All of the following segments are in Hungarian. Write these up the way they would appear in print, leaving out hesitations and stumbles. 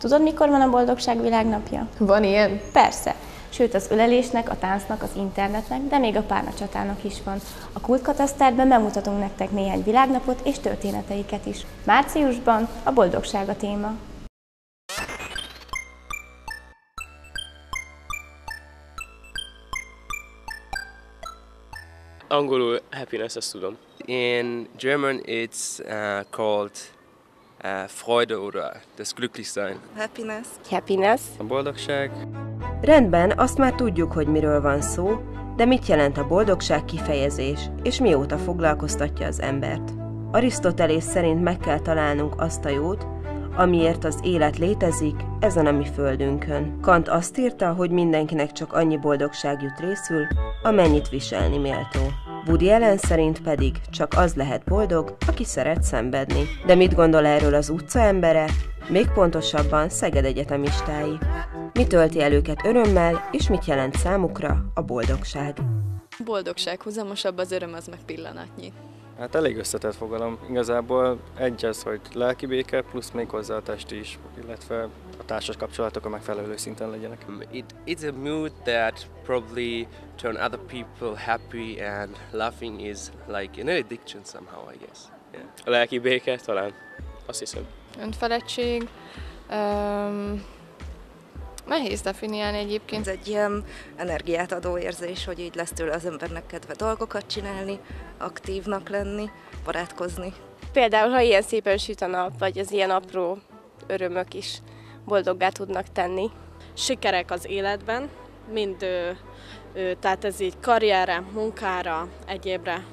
Tudod, mikor van a boldogság világnapja? Van ilyen? Persze! Sőt, az ölelésnek, a táncnak, az internetnek, de még a párnacsatának is van. A Kultkataszterben bemutatunk nektek néhány világnapot és történeteiket is. Márciusban a boldogság a téma. Angolul happiness, ezt tudom. In German it's called Freude oder das Glücklichsein. Happiness. Happiness. A boldogság. Rendben, azt már tudjuk, hogy miről van szó, de mit jelent a boldogság kifejezés, és mióta foglalkoztatja az embert? Arisztotelész szerint meg kell találnunk azt a jót, amiért az élet létezik ezen a mi földünkön. Kant azt írta, hogy mindenkinek csak annyi boldogság jut részül, amennyit viselni méltó. Woody Allen szerint pedig csak az lehet boldog, aki szeret szenvedni. De mit gondol erről az utcaembere, még pontosabban Szeged egyetemistái? Mi tölti el őket örömmel, és mit jelent számukra a boldogság? A boldogság huzamosabb, az öröm az meg pillanatnyi. Hát elég összetett fogalom. Igazából egy az, hogy lelki béke, plusz még hozzá a testi is, illetve a társas kapcsolatok a megfelelő szinten legyenek. It's a mood that probably turn other people happy, and laughing is like an addiction somehow, I guess. Yeah. A lelki béke talán, azt hiszem. Önfeledtség. Nehéz definiálni egyébként. Ez egy ilyen energiát adó érzés, hogy így lesz tőle az embernek kedve dolgokat csinálni, aktívnak lenni, barátkozni. Például, ha ilyen szépen süt a nap, vagy az ilyen apró örömök is boldoggá tudnak tenni. Sikerek az életben, tehát ez így karrierre, munkára, egyébre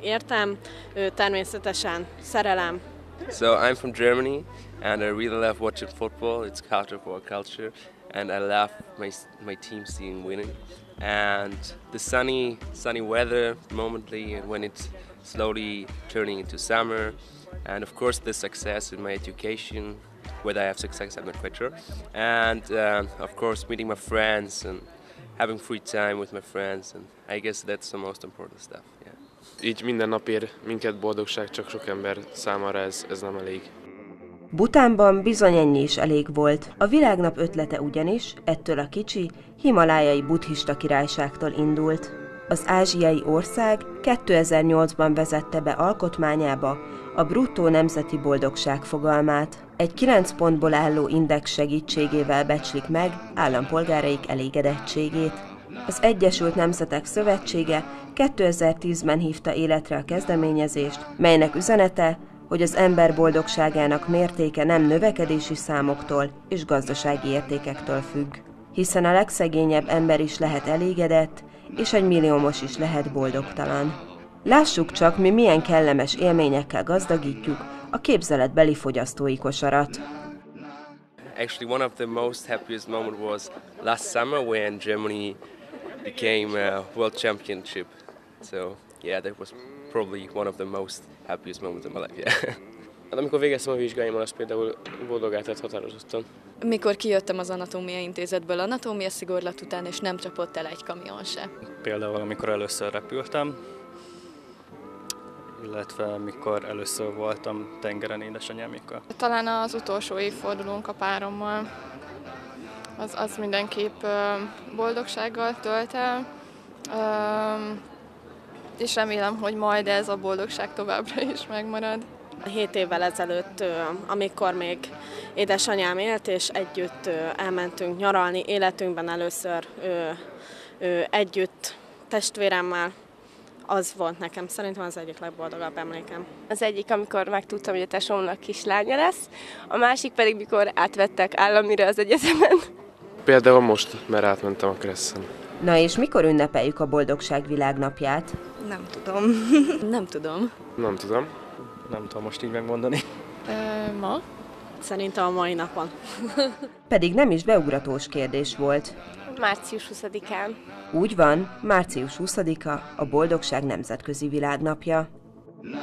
értem, természetesen szerelem. So I'm from Germany, and I really love watching football. It's culture for culture, and I love my team seeing winning. And the sunny weather momently, and when it's slowly turning into summer, and of course the success in my education. Whether I have success, I'm not quite sure. And of course meeting my friends and having free time with my friends, and I guess that's the most important stuff. Yeah. Így minden nap ér minket boldogság, csak sok ember számára ez nem elég. Bhutánban bizony ennyi is elég volt. A világnap ötlete ugyanis ettől a kicsi, himalájai buddhista királyságtól indult. Az ázsiai ország 2008-ban vezette be alkotmányába a bruttó nemzeti boldogság fogalmát. Egy 9 pontból álló index segítségével becslik meg állampolgáraik elégedettségét. Az Egyesült Nemzetek Szövetsége 2010-ben hívta életre a kezdeményezést, melynek üzenete, hogy az ember boldogságának mértéke nem növekedési számoktól és gazdasági értékektől függ. Hiszen a legszegényebb ember is lehet elégedett, és egy milliómos is lehet boldogtalan. Lássuk csak, mi milyen kellemes élményekkel gazdagítjuk a képzeletbeli fogyasztói kosarat. Actually, one of the most happiest moment was last summer when Germany became a world championship. So yeah, that was probably one of the most happiest moments of my life. Yeah. Hát amikor végeztem a vizsgáimon, az például boldogá tett határozottan. Mikor kijöttem az anatómia intézetből anatómia szigorlat után, és nem csapott el egy kamion se. Például amikor először repültem, illetve mikor először voltam tengeren édesanyámékkal. Talán az utolsó évfordulónk a párommal, az mindenképp boldogsággal tölt el, és remélem, hogy majd ez a boldogság továbbra is megmarad. 7 évvel ezelőtt, amikor még édesanyám élt, és együtt elmentünk nyaralni, életünkben először együtt testvéremmel, az volt nekem szerintem az egyik legboldogabb emlékem. Az egyik, amikor megtudtam, hogy a tesómnak kislánya lesz, a másik pedig, mikor átvettek államira az egyetemen. Például most, mert átmentem a Kreszen. Na és mikor ünnepeljük a boldogság világnapját? Nem tudom. Nem tudom. Nem tudom. Nem tudom most így megmondani. Ma? Szerintem a mai napon. Pedig nem is beugratós kérdés volt. Március 20-án. Úgy van, március 20-a a boldogság nemzetközi világnapja. Na